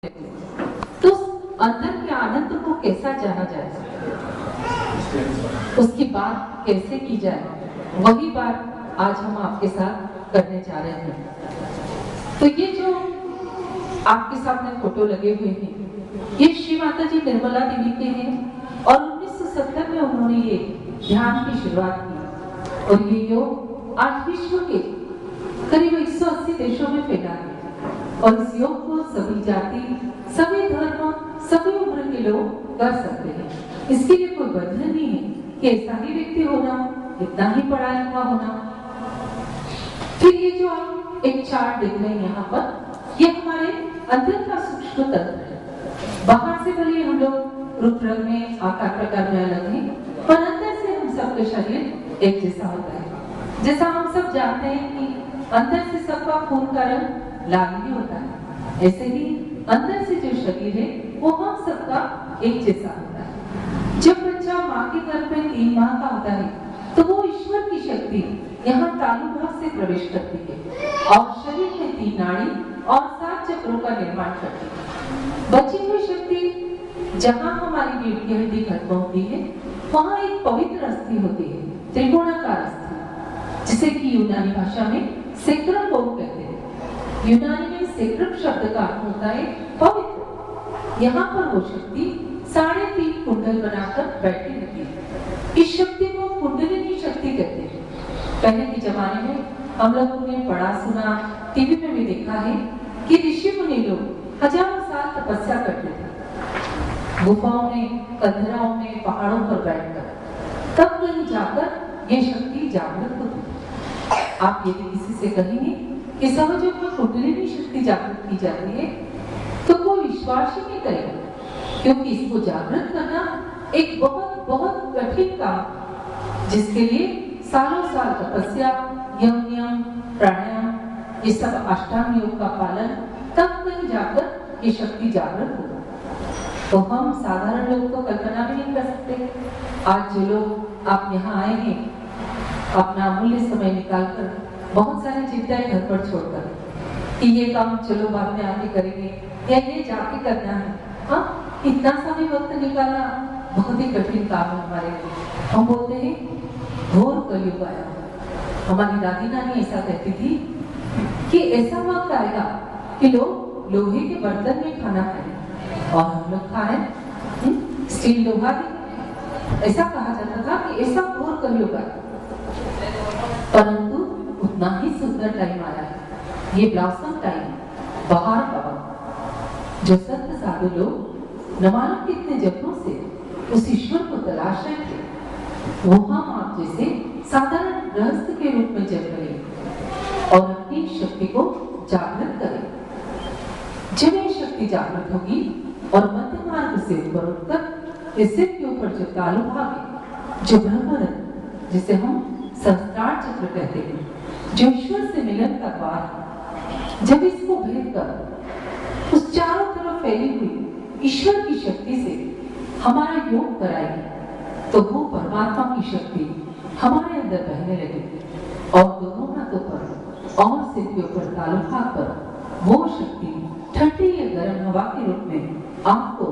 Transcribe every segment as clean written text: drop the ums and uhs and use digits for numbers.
तो अंदर के आनंद को कैसा जाना जाए, उसकी बात कैसे की जाए, वही बात आज हम आपके साथ करने जा रहे हैं। तो ये जो आपके सामने फोटो लगे हुए हैं, ये श्री माता जी निर्मला देवी के हैं और 1970 में उन्होंने ये ध्यान की शुरुआत की और ये योग आज विश्व के करीब 180 देशों में फैला है और इस योग को सभी जाति, सभी धर्म, सभी उम्र के लोग कर सकते हैं। इसके लिए कोई बंधन नहीं है कि ऐसा ही व्यक्ति होना, इतना ही पढ़ा लिखा होना। फिर ये जो आप एक चार्ट देख रहे हैं यहाँ पर, ये हमारे अंदर का सूक्ष्म तंत्र है। बाहर से भले हम लोग रूप रंग में, आकार प्रकार में अलग हैं, पर अंदर से हम सबका शरीर एक जैसा होता है। जैसा हम सब जानते हैं कि अंदर से सबका खून का रंग लाल ही होता है, ऐसे ही अंदर से जो शरीर है वो हम सबका एक जैसा होता है। जब बच्चा माँ के गर्भ में 3 माह का होता है तो वो ईश्वर की शक्ति यहाँ तालु भाग से प्रवेश करती है और शरीर में 3 नाड़ी और 7 चक्रों का निर्माण करती है। बची हुई शक्ति जहाँ हमारी रीढ़ की हड्डी खत्म होती है, वहाँ एक पवित्र अस्थि होती है, त्रिकोणाकार अस्थि, जिसे कि यूनानी भाषा में सेक्रम बोध कहते हैं। यूनानी में सेक्रम शब्द का अर्थ होता है पवित्र। यहाँ पर वो शक्ति 3.5 कुंडल बनाकर बैठी रहती है। इस शक्ति को कुंडलिनी शक्ति कहते हैं। पहले के जमाने में हम लोगों ने पढ़ा सुना, टीवी में भी देखा है कि ऋषि मुनि लोग हजारों साल तपस्या करते थे, गुफाओं में, कंदराओं में, पहाड़ों पर बैठकर, तब कहीं जाकर ये शक्ति जागृत होती। आप यदि किसी से कहेंगे कि समझो कि कुंडलिनी शक्ति जागृत की जाती है, तो वो विश्वास ही नहीं करेगा, क्योंकि इसको जागृत करना एक बहुत बहुत कठिन काम, जिसके लिए सालों साल तपस्या, यम नियम, प्राणायाम, ये सब अष्टांग योग का पालन, तब कहीं जाकर ये शक्ति जागृत होगा। तो हम साधारण लोग तो कल्पना भी नहीं कर सकते। आज जो लोग आप यहाँ आए हैं, अपना अमूल्य समय निकालकर, बहुत सारी चिंताएं घर पर छोड़कर, कि ये काम चलो बाद में आके करेंगे या ये जाके करना है, हाँ, इतना सा भी वक्त निकालना बहुत ही कठिन काम है हमारे लिए। हम बोलते हैं घोर कलयुग आया। हमारी दादी नानी ऐसा कहती थी कि ऐसा वक्त आएगा कि लोग लोहे के बर्तन में खाना खाएं और हम लोग खाएं स्टील लोहा। ऐसा कहा जाता था कि ऐसा घोर कलयुग आएगा, परंतु उतना ही सुंदर टाइम आया है, ये ब्लॉसम टाइम, बहार का वक्त। जो संत साधु लोग न मालूम कितने जन्मों से उस ईश्वर को तलाश रहे थे, वो हम आप जैसे साधारण गृहस्थ के रूप में जन्म लें और अपनी शक्ति को जागृत करें। जब ये शक्ति जागृत होगी और मध्य मार्ग से ऊपर उठकर इस सिर के ऊपर जो तालु भाग है, जो ब्रह्मरंध्र, जिसे हम सहस्त्रार चक्र कहते हैं, जो ईश्वर से मिलन का द्वार है, जब इसको भेद कर उस चारों तरफ फैली हुई ईश्वर की शक्ति से हमारा योग कराएगी, तो वो परमात्मा की शक्ति हमारे अंदर बहने लगेगी और दोनों हाथों पर और सिर के ऊपर तालु भाग पर वो शक्ति ठंडी या गर्म हवा के रूप में आपको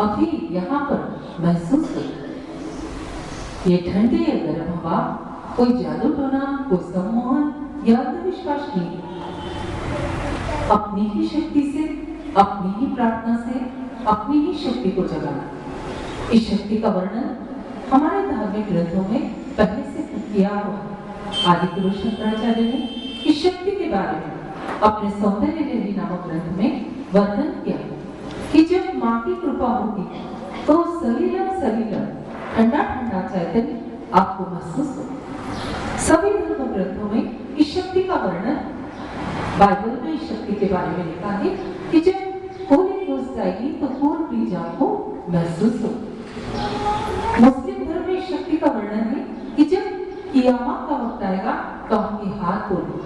अभी यहाँ पर महसूस होगी। ये ठंडी या गर्म हवा कोई जादू टोना, कोई सम्मोहन या अंधविश्वास नहीं, अपनी ही शक्ति से, अपनी ही प्रार्थना से, अपनी ही शक्ति को जगाना। इस शक्ति का वर्णन हमारे धार्मिक ग्रंथों में पहले से किया हुआ। आदि पुरुष शंकराचार्य ने इस शक्ति के बारे में अपने सौंदर्य देवी नामक ग्रंथ में वर्णन किया कि जब माँ की कृपा होगी तो सलीलम सलीलम ठंडा ठंडा चैतन्य आपको महसूस हो। सभी धर्म ग्रंथों में इस शक्ति का वर्णन, बाइबल में इस शक्ति के बारे में लिखा है कि जब होली रोज जाएगी तो पूर्ण बीज आपको महसूस हो। मुस्लिम धर्म में इस शक्ति का वर्णन है कि जब कियामत का वक्त आएगा तो आपके हाथ बोले।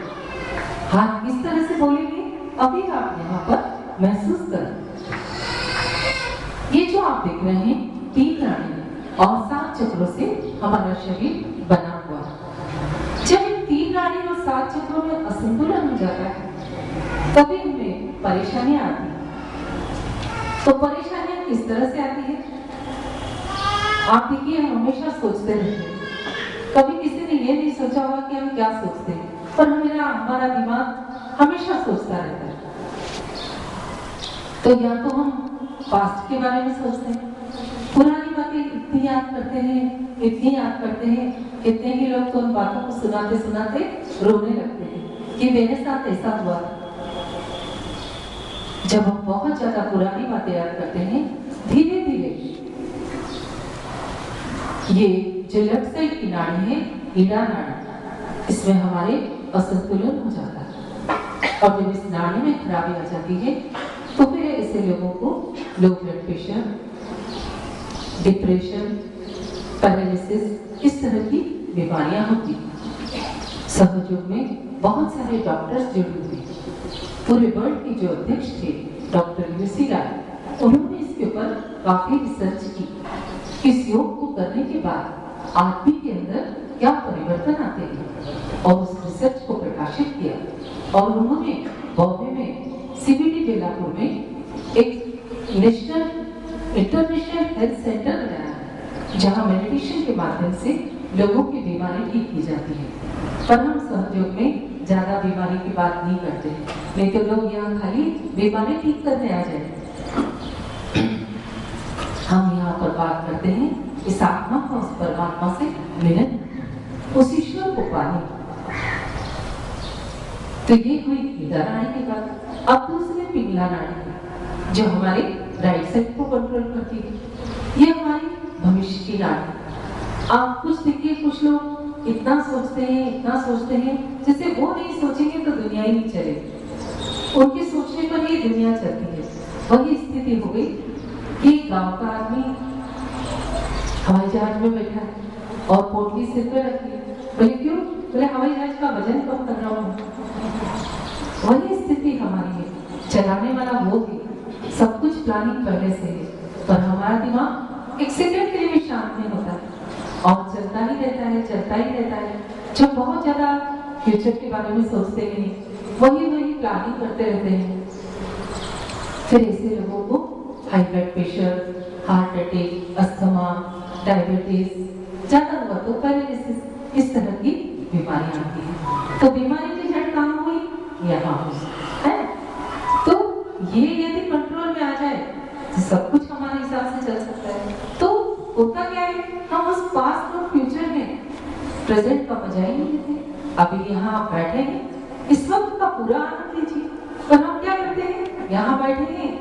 हाथ किस तरह से बोलेंगे, अभी आप यहाँ पर महसूस करें। ये जो आप देख रहे हैं 3 नाड़ी और 7 चक्रों से हमारा शरीर बना हुआ है। जब इन 3 नाड़ी और 7 चक्रों में असंतुलन हो जाता है, तभी हमें परेशानियां आती हैं। तो परेशानियां किस तरह से आती है? आप देखिए, हम हमेशा सोचते रहते हैं। कभी किसी ने ये नहीं सोचा होगा कि हम क्या सोचते हैं, पर हमारा दिमाग हमेशा सोचता रहता है। तो या तो हम पास्ट के बारे में सोचते हैं, पुरानी बातें इतनी याद करते हैं, कितने ही लोग तो उन बातों को सुनाते सुनाते रोने लगते हैं कि मेरे साथ ऐसा हुआ। जब हम बहुत ज्यादा पुरानी बातें याद करते हैं, धीरे धीरे ये जो लेफ्ट साइड की नाड़ी है, ईड़ा नाड़ी, इसमें हमारे असंतुलन हो जाता है। और जब इस नाड़ी में खराबी आ जाती है तो फिर ऐसे लोगों को low blood pressure, depression, paralysis, इस तरह की बीमारियां होती हैं। सहयोग में बहुत सारे डॉक्टर्स जुड़े हुए हैं। पूरे वर्ल्ड के जो अध्यक्ष थे डॉक्टर यूसी राय, उन्होंने इसके ऊपर काफी रिसर्च की। इस योग को करने के बाद आदमी के अंदर क्या परिवर्तन आते हैं, और उस रिसर्च को प्रकाशित किया। और उन्होंने बॉम्बे में सीबीडी बेलापुर में एक इंटरनेशनल हेल्थ सेंटर बनाया है, जहां मेडिटेशन के माध्यम से लोगों की बीमारी ठीक की जाती है। पर हम सहयोग में ज्यादा बीमारी की बात नहीं करते हैं, नहीं तो लोग यहाँ खाली बीमारी ठीक करने आ जाए। हम यहाँ पर बात करते हैं इस आत्मा का उस परमात्मा से मिलन, उस ईश्वर को पाने। तो ये हुई ईड़ा नाड़ी की बात। अब दूसरी पिंगला नाड़ी, जो हमारे राइट साइड को कंट्रोल करती है। ये हमारी भविष्य की नाड़ी। आप कुछ देखिए, कुछ लोग इतना सोचते हैं, जैसे वो नहीं सोचेंगे तो दुनिया ही नहीं चलेगी। उनके सोचने पर ही दुनिया चलती है। वही स्थिति हो गई कि गांव का आदमी हवाई जहाज में बैठा है और पोटली सिर पे रखी है। बोले क्यों? बोले हवाई जहाज का वजन कम कर रहा हूँ। वही स्थिति हमारी है। चलाने वाला वो भी, सब कुछ प्लानिंग पहले से है, पर हमारा दिमाग एक सेकंड के लिए भी शांत नहीं होता और चलता ही रहता है। जब बहुत ज्यादा फ्यूचर के बारे में सोचते नहीं, वही प्लानिंग करते रहते हैं। फिर ऐसे लोगों को high blood pressure, heart attack, asthma, diabetes, ज्यादा हुआ तो पैरालिसिस, इस तरह की बीमारियां आती है। तो बीमारी की जड़ कहाँ हुई? यहाँ है। तो ये यदि कंट्रोल में आ जाए तो सब कुछ हमारे हिसाब से चल सकता है। तो होता क्या है, हम उस पास्ट और फ्यूचर में प्रेजेंट का मजा ही नहीं लेते। अभी यहाँ आप बैठे हैं, इस वक्त का पूरा आनंद लीजिए। पर हम क्या करते हैं, यहाँ बैठे हैं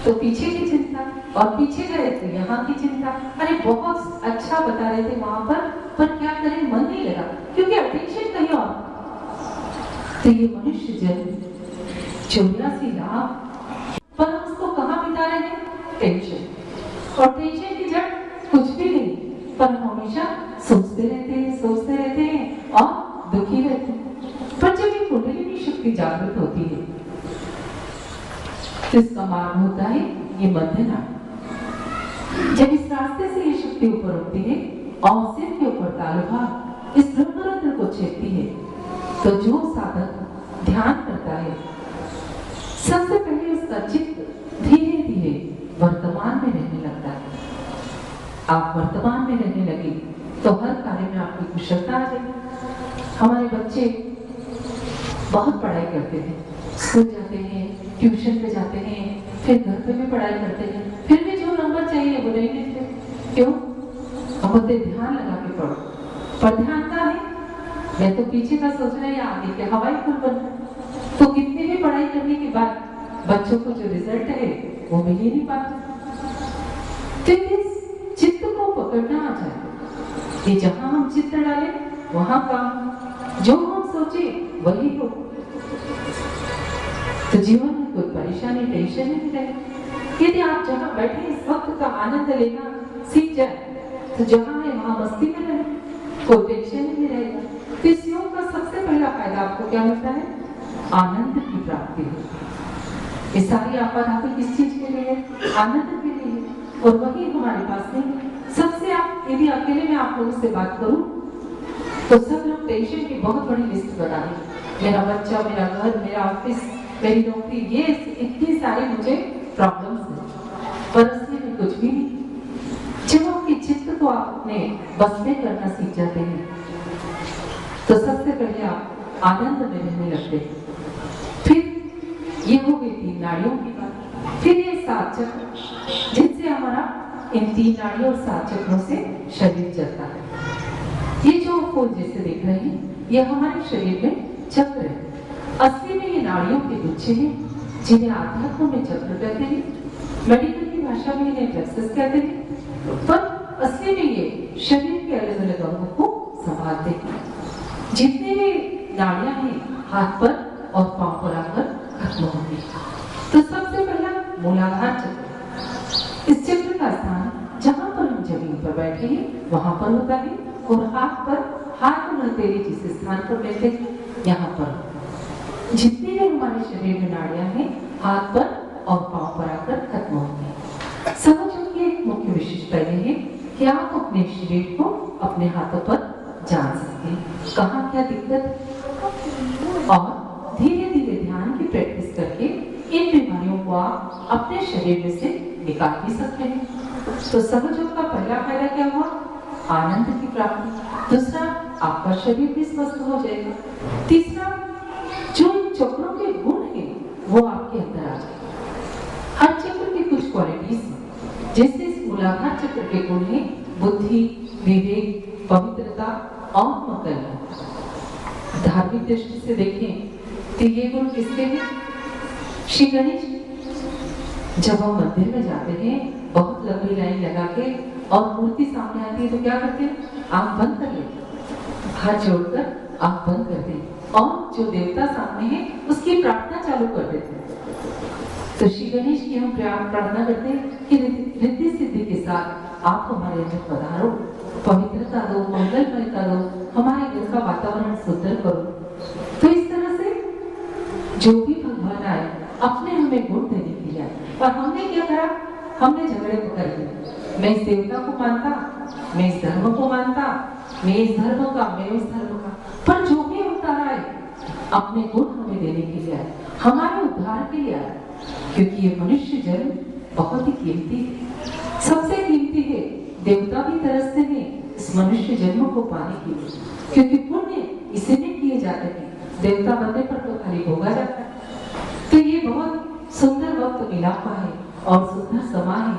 तो पीछे की चिंता, और पीछे गए तो यहाँ की चिंता। अरे बहुत अच्छा बता रहे थे वहां पर क्या करें, मन नहीं लगा क्योंकि अटेंशन कहीं और। तो ये मनुष्य जन्म 84 लाख, पर उसको कहाँ बिता रहे हैं? टेंशन। और टेंशन की जड़ कुछ भी नहीं, पर हमेशा सोचते रहते हैं और दुखी रहते हैं। पर जब ये कुंडलिनी शक्ति जागृत होती है तो इसका मार्ग होता है ये मध्य नाड़ी। जब इस रास्ते से ये शक्ति ऊपर उठती है और सिर के ऊपर तालुभाग इस ब्रह्मरंध्र को छेदती है, तो जो साधक ध्यान करता है, सबसे पहले उसका चित्त धीरे धीरे वर्तमान में रहने लगता है। आप वर्तमान में रहने लगे तो हर कार्य में आपकी कुशलता आ जाएगी। हमारे बच्चे बहुत पढ़ाई करते हैं, स्कूल जाते हैं, ट्यूशन पे जाते हैं, फिर घर पे भी पढ़ाई करते हैं, फिर भी जो नंबर चाहिए वो नहीं मिलते। क्यों? हम बोलते ध्यान लगा के पढ़ो, पर ध्यान का है, मैं तो पीछे का सोच रहा है या आगे के हवाई फूल बनना। तो कितनी भी पढ़ाई करने के बाद बच्चों को जो रिजल्ट है वो मिल ही नहीं पाता। तो इस चित्त को पकड़ना आ जाए कि जहां हम चित्त डाले वहां काम, जो हम सोचे वही हो, तो जीवन में कोई परेशानी, टेंशन नहीं रहेगी। यदि आप जहाँ बैठे इस वक्त का आनंद लेना सीख जाए तो जहाँ है वहां मस्ती में रहे, कोई टेंशन नहीं रहेगा। तो इस योग का सबसे पहला फायदा आपको क्या मिलता है? आनंद की प्राप्ति है। ये सारी आपदाएं किस चीज के लिए? आनंद के लिए। और वही हमारे पास नहीं। सबसे आप यदि अकेले में आप लोगों से बात करूं तो सब लोग टेंशन की बहुत बड़ी लिस्ट बता दें। मेरा बच्चा, मेरा घर, मेरा ऑफिस, मेरी नौकरी, ये इतनी सारी मुझे प्रॉब्लम्स हैं। पर असली में कुछ भी नहीं। जब आपके चित्त को आप अपने बस में करना सीख जाते हैं तो सबसे पहले आप आनंद में रहने लगते हैं। फिर ये हो गई 3 नाड़ियों की बात। फिर ये 7 चक्र जिनसे हमारा इन 3 नाड़ियों और 7 चक्रों से शरीर चलता है। ये जो फूल जैसे देख रहे हैं ये हमारे शरीर में चक्र है। असली में ये नाड़ियों के गुच्छे हैं जिन्हें आध्यात्म में चक्र कहते हैं, मेडिकल की भाषा में इन्हें प्लेक्सस कहते हैं, पर असली में ये शरीर के अलग अलग अंगों को संभालते हैं। जितने भी नाड़ियां हैं हाथ पर और पांव पर आकर खत्म होंगी। तो सबसे पहला मूलाधार चक्र। इस चक्र का स्थान जहां पर हम जमीन पर बैठे हैं वहां पर होता है और हाथ और हथेली जिस स्थान पर बैठे हैं यहाँ पर। जितनी भी हमारे शरीर में नाड़ियां हैं हाथ पर और पांव पर आकर खत्म होंगी। समझो कि एक मुख्य विशेषता यह है कि आप अपने शरीर को अपने हाथों पर जान सकते हैं कहाँ क्या दिक्कत है, और धीरे धीरे ध्यान की प्रैक्टिस करके इन बीमारियों को आप अपने शरीर में से निकाल भी सकते हैं। तो सहयोग का पहला फायदा क्या हुआ? आनंद की प्राप्ति। दूसरा, आपका शरीर भी स्वस्थ हो जाएगा। तीसरा, जो चक्रों के गुण हैं वो आपके अंदर आ जाएगा। हर चक्र की कुछ क्वालिटीज हैं। जैसे इस मूलाधार चक्र के गुण हैं बुद्धि, विवेक, पवित्रता और मंगल। धार्मिक दृष्टि से देखें तो ये गुण किसके हैं? श्री गणेश। जब हम मंदिर में जाते हैं बहुत लंबी लाइन लगा के और मूर्ति सामने आती है तो क्या करते हैं? आंख बंद कर लेते हैं, हाथ जोड़कर आंख बंद करते हैं और जो देवता सामने है उसकी प्रार्थना चालू कर देते हैं। तो श्री गणेश की हम प्रार्थना करते हैं कि रिद्धि सिद्धि के साथ आप हमारे अंदर पधारो, पवित्रता दो, मंगलमयता दो, हमारे घर का वातावरण सुंदर करो। तो इस तरह से जो भी भगवान आए अपने हमें गुण देने के लिए, और हमने क्या करा? हमने झगड़े कर दिए। मैं इस देवता को मानता, मैं इस धर्म को मानता, मैं इस धर्म का, मैं उस धर्म का। पर जो भी अवतार आए अपने गुण हमें देने के लिए आए, हमारे उद्धार के लिए आए, क्योंकि ये मनुष्य जन्म बहुत ही कीमती है, सबसे कीमती है। देवता भी तरसते हैं इस मनुष्य जन्म को पाने के लिए, क्योंकि पुण्य इसलिए किए जाते हैं, देवता बनने पर तो खाली भोगा जाता है। तो ये बहुत सुंदर वक्त मिला हुआ है और सुंदर समा है।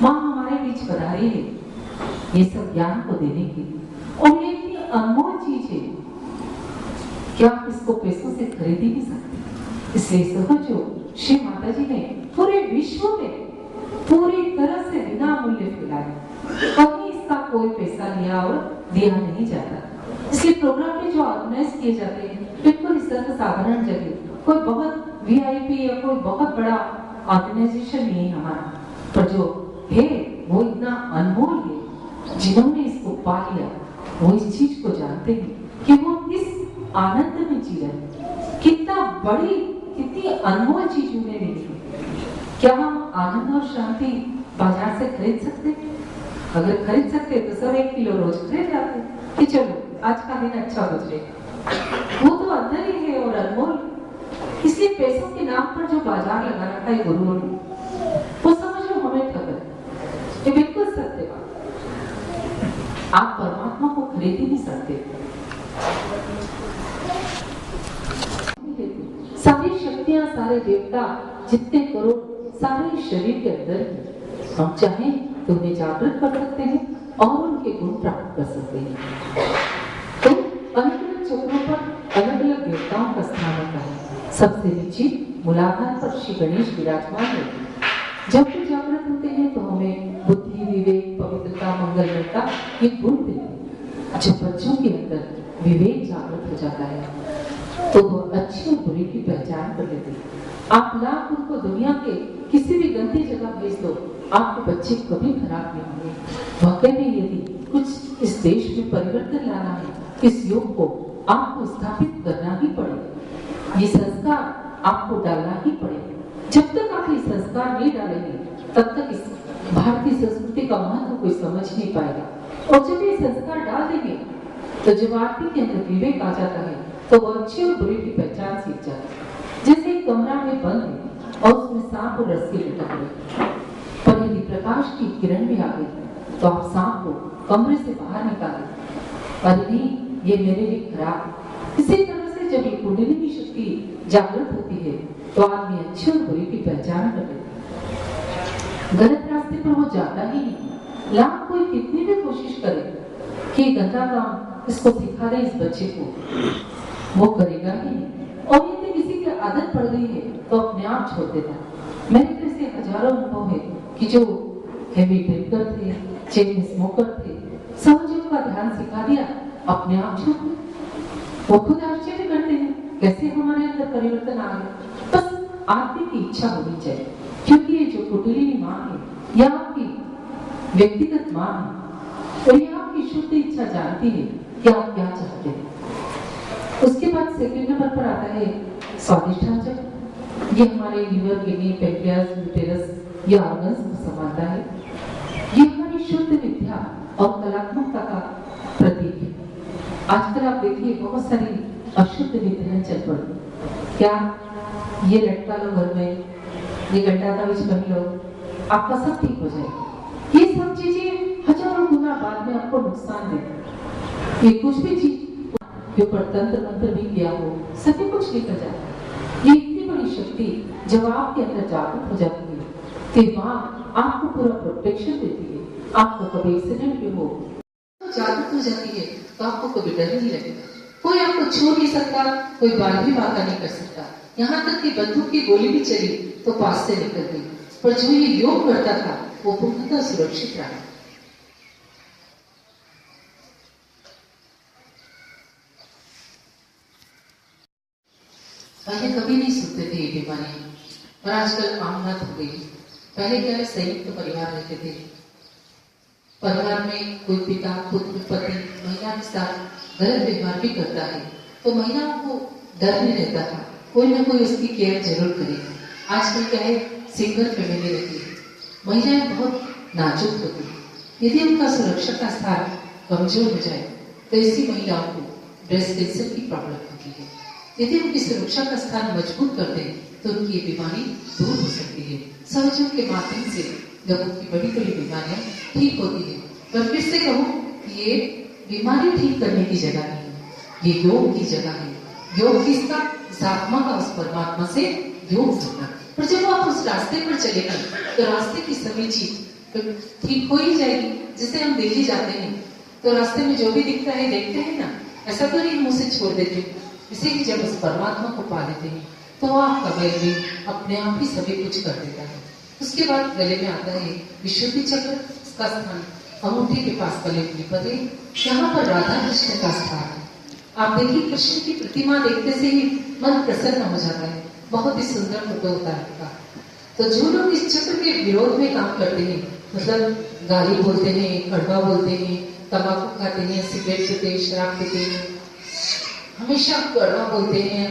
माँ हमारे बीच पधारी है ये सब ज्ञान को देने के लिए, और ये इतनी अनमोल चीज है कि आप इसको पैसों से खरीद ही नहीं सकते। इसलिए समझो श्री माता जी ने पूरे विश्व में पूरी तरह से बिना मूल्य फैलाया, कभी इसका कोई पैसा लिया और दिया नहीं जाता। इसलिए प्रोग्राम में जो ऑर्गेनाइज किए जाते हैं बिल्कुल इस तरह साधारण जगह, कोई बहुत VIP या कोई बहुत बड़ा ऑर्गेनाइजेशन नहीं है हमारा, पर जो है वो इतना अनमोल है। जिन्होंने इसको पा लिया वो इस चीज को जानते हैं कि वो इस आनंद में जी रहे, कितना बड़ी, कितनी अनमोल चीज उन्हें मिली। क्या हम आनंद और शांति बाजार से खरीद सकते? अगर खरीद सकते तो सब 1 किलो रोज खरीद जाते कि चलो आज का दिन अच्छा गुजरे। वो तो अंदर ही है और अनमोल। इसलिए पैसों के नाम पर जो बाजार लगा रखा है गुरुओं ने, वो समझो हमें ठग। ये बिल्कुल सत्य बात। आप परमात्मा को खरीद ही नहीं सकते। सारी शक्तियां, सारे देवता, जितने करोड़, सारे शरीर के अंदर है। हम चाहें तो उन्हें जागृत कर सकते हैं और उनके गुण प्राप्त कर सकते हैं। तो अलग अलग चक्रों पर अलग अलग देवताओं का स्थान होता है। सबसे नीचे मूलाधार पर श्री गणेश विराजमान होते हैं। जब भी जागृत होते हैं तो हमें बुद्धि, विवेक, पवित्रता, मंगलमयता ये गुण देते हैं। जब बच्चों के अंदर विवेक जागृत हो जाता है तो वो अच्छी और बुरी की पहचान कर लेते हैं। आप लाख उनको दुनिया के किसी भी गंदी जगह भेज दो, आपके बच्चे कभी खराब नहीं होंगे। वाकई में यदि कुछ इस देश में परिवर्तन लाना है, इस युग को आपको स्थापित करना ही पड़ेगा। ये संस्कार आपको डालना ही पड़ेगा। जब तक आप ये संस्कार नहीं डालेंगे तब तक इस भारतीय संस्कृति का महत्व कोई समझ नहीं पाएगा। और जब ये संस्कार डाल देंगे तो जब आरती के अंदर विवेक आ जाता है तो वो अच्छे और बुरे की पहचान सीख जाता है। जैसे एक कमरा में बंद है और उसमें सांप और रस्सी लटक रही, पर यदि प्रकाश की किरण भी आ गई तो आप सांप को कमरे से बाहर निकाले। अरे नहीं, ये मेरे लिए खराब है। इसी तरह से जब ये कुंडलिनी शक्ति जागृत होती है तो आदमी अच्छे और बुरे की पहचान कर लेता है। गलत रास्ते पर वो जाता ही नहीं। लाख कोई कितनी भी कोशिश करे कि गंदा काम इसको सिखा दे इस बच्चे को, वो करेगा ही नहीं। और यदि किसी की आदत पड़ गई है तो अपने आप छोड़ देता है। मेरे तो ऐसे हजारों अनुभव है कि जो हेवी ड्रिंकर थे, चेन स्मोकर थे, समझो का ध्यान सिखा दिया, अपने आप छूट गए। वो खुद आश्चर्य करते हैं कैसे हमारे अंदर परिवर्तन आ गया। बस आदमी की इच्छा होनी चाहिए, क्योंकि ये जो कुंडलिनी माँ है या आपकी व्यक्तिगत माँ है, और ये आपकी शुद्ध इच्छा जानती है कि आप क्या चाहते हैं। उसके बाद सेकंड नंबर पर आता है स्वादिष्ठांजक। ये हमारे लीवर, किडनी, पैंक्रियास, यूटेरस या ऑर्गन्स को संभालता है। ये हमारी शुद्ध विद्या और कलात्मकता का प्रतीक है। आजकल आप देखिए बहुत सारी अशुद्ध विद्याएं चल पड़ी। क्या ये लटका लो घर में, ये गड्ढा तावीज पहन लो, आपका सब ठीक हो जाएगा। ये सब चीजें हजारों गुना बाद में आपको नुकसान देती। ये कुछ भी चीज के ऊपर तंत्र मंत्र भी किया हो, सभी कुछ निकल जाता है। ये इतनी बड़ी शक्ति जब आपके अंदर जागृत हो जाती है तो माँ आपको पूरा प्रोटेक्शन देती है। आपको कभी एक्सीडेंट भी हो तो जागृत हो जाती है तो आपको कभी डर नहीं लगेगा। कोई आपको छू नहीं सकता, कोई बाल भी बांका नहीं कर सकता। यहाँ तक कि बंदूक की गोली भी चली तो पास से निकल गई। पर जो ये योग करता था वो पूर्णतः सुरक्षित रहा। पहले कभी नहीं सुनते थे ये बीमारियां, पर आजकल आम बात हो गई। पहले क्या है, संयुक्त परिवार रहते थे। परिवार में कोई पिता, पुत्र, पति महिला के साथ गलत व्यवहार भी करता है तो महिलाओं को डर नहीं रहता था, कोई ना कोई उसकी केयर जरूर करेगा। आजकल क्या है, सिंगल फैमिली रहती है, महिलाएं बहुत नाजुक होती है। यदि उनका सुरक्षा का स्थान कमजोर हो जाए तो ऐसी महिलाओं को ब्रेस्ट कैंसर की प्रॉब्लम होती है। यदि उनकी सुरक्षा का स्थान मजबूत कर दें तो उनकी बीमारी दूर हो सकती है। सहयोग के माध्यम से लोगों की बड़ी बड़ी बीमारियां ठीक होती है। पर फिर से कहूँ, ये बीमारी ठीक करने की जगह नहीं है, ये योग की जगह है। योग किसका? इस आत्मा का, उस परमात्मा से योग करना। पर जब आप उस रास्ते पर चलेंगे तो रास्ते की सभी चीज ठीक हो ही जाएगी। जिसे हम देखे जाते हैं तो रास्ते में जो भी दिखता है देखते हैं ना, ऐसा तो नहीं मुंह से छोड़ देते। इसे कि जब उस परमात्मा को पा लेते हैं तो आपका बैल भी अपने आप ही सभी कुछ कर देता है। उसके बाद गले में आता है विशुद्धि चक्र। इसका स्थान अंगूठे के पास गले पर है। यहाँ पर राधा कृष्ण का स्थान है। आप देखिए, कृष्ण की प्रतिमा देखते से ही मन प्रसन्न हो जाता है। बहुत ही सुंदर फोटो होता है उनका। तो जो लोग इस चक्र के विरोध में काम करते हैं, मतलब गाली बोलते हैं, कड़वा बोलते हैं, तंबाकू खाते हैं, सिगरेट पीते हैं, शराब पीते हैं, हमेशा कड़वा बोलते हैं,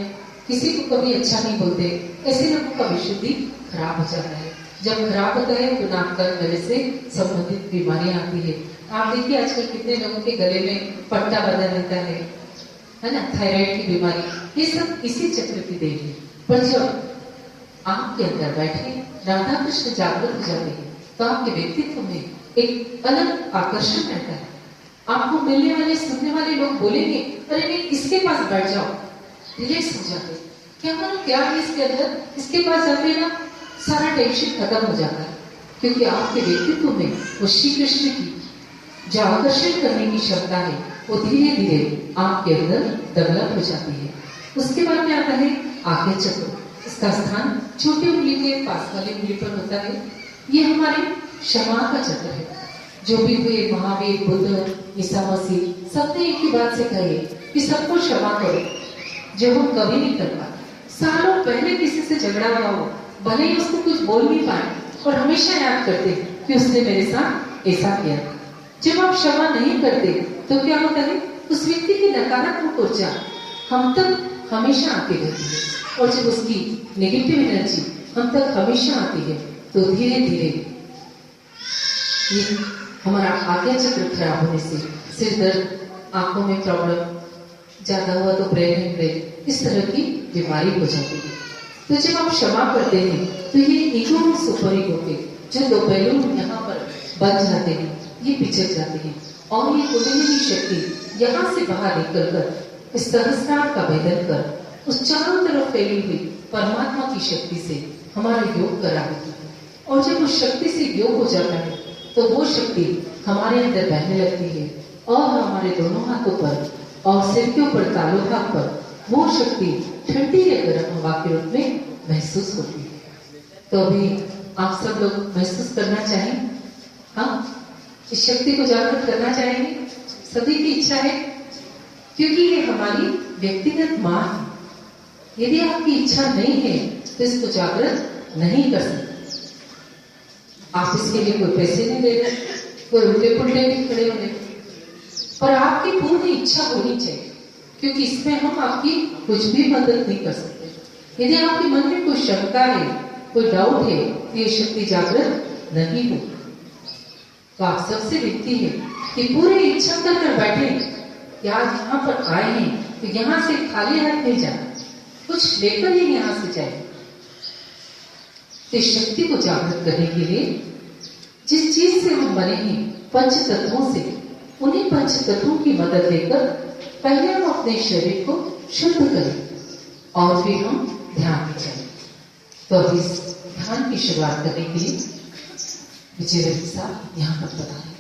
किसी को कभी अच्छा नहीं बोलते, ऐसे लोगों का विशुद्धि खराब हो जाता है। जब खराब होता है तो नाक कान गले से संबंधित बीमारियां आती है। आप देखिए आजकल कितने लोगों के गले में पट्टा बंधा रहता है ना, थायराइड की बीमारी, ये सब इसी चक्र की देन है। पर जब आपके अंदर बैठे राधा कृष्ण जागृत हो जाते हैं तो आपके व्यक्तित्व में एक अलग आकर्षण रहता है। आपको मिलने वाले, सुनने वाले लोग बोलेंगे, अरे नहीं इसके पास बैठ जाओ, रिलैक्स हो जाते। क्या मानो क्या है इसके अंदर, इसके पास जाते ना सारा टेंशन खत्म हो जाता है। क्योंकि आपके व्यक्तित्व में वो श्री कृष्ण की जो आकर्षण करने की क्षमता है वो धीरे धीरे आपके अंदर डेवलप हो जाती है। उसके बाद में आता है आज्ञा चक्र। इसका स्थान छोटी उंगली के पास वाली उंगली पर होता है। ये हमारे क्षमा का चक्र है। जो भी हुए, महावीर, बुद्ध, ईसा मसीह, सबने एक ही बात से कही कि सबको क्षमा करो, जो हम कभी नहीं कर पाते। सालों पहले किसी से झगड़ा हुआ हो, भले ही उसको कुछ बोल नहीं पाए, और हमेशा याद करते कि उसने मेरे साथ ऐसा किया। जब आप क्षमा नहीं करते तो क्या होता है, उस व्यक्ति की नकारात्मक ऊर्जा हम तक हमेशा आती रहती है, और जब उसकी नेगेटिव एनर्जी हम तक हमेशा आती है तो धीरे धीरे ये हमारा आज्ञा चक्र खराब होने से सिर दर्द, आंखों में प्रॉब्लम, ज्यादा हुआ तो ब्रेन हेमरेज, इस तरह की बीमारी हो जाती है। तो जब आप क्षमा करते हैं तो ये ईगो और सुपर ईगो के जो दो बैलून यहाँ पर बन जाते हैं, ये पिछड़ जाते हैं और ये कुंडलिनी शक्ति यहाँ से बाहर निकल कर इस सहस्त्रार का भेदन कर उस चारों तरफ फैली हुई परमात्मा की शक्ति से हमारा योग करा देती है। और जब उस शक्ति से योग हो जाता है तो वो शक्ति हमारे अंदर बहने लगती है और हमारे दोनों हाथों पर और सिर के ऊपर तालु भाग पर वो शक्ति ठंडी या गर्म हवा के रूप में महसूस होती है। तो अभी आप सब लोग महसूस करना चाहें, हाँ, इस शक्ति को जागृत करना चाहेंगे, सभी की इच्छा है, क्योंकि ये हमारी व्यक्तिगत मां है। यदि आपकी इच्छा नहीं है तो इसको जागृत नहीं कर सकते। आप इसके लिए कोई पैसे नहीं दे रहे, कोई उल्टे पुल्टे नहीं खड़े होने, पर आपकी पूरी इच्छा होनी चाहिए, क्योंकि इसमें हम आपकी कुछ भी मदद नहीं कर सकते। यदि आपके मन में कोई शंका है, कोई डाउट है, तो ये शक्ति जागृत नहीं हो। तो आप सबसे विनती है कि पूरी इच्छा कर बैठे कि आज यहाँ पर आए हैं तो यहाँ से खाली हाथ नहीं जाना, कुछ लेकर ही यहाँ से जाए। इस शक्ति को जागृत करने के लिए जिस चीज से हम बने हैं, पंच तत्वों से, उन्हीं पंच तत्वों की मदद लेकर पहले हम अपने शरीर को शुद्ध करें और फिर हम ध्यान में जाएं। तो अभी इस ध्यान की शुरुआत करने के लिए विजय साहब यहाँ पर बताएं।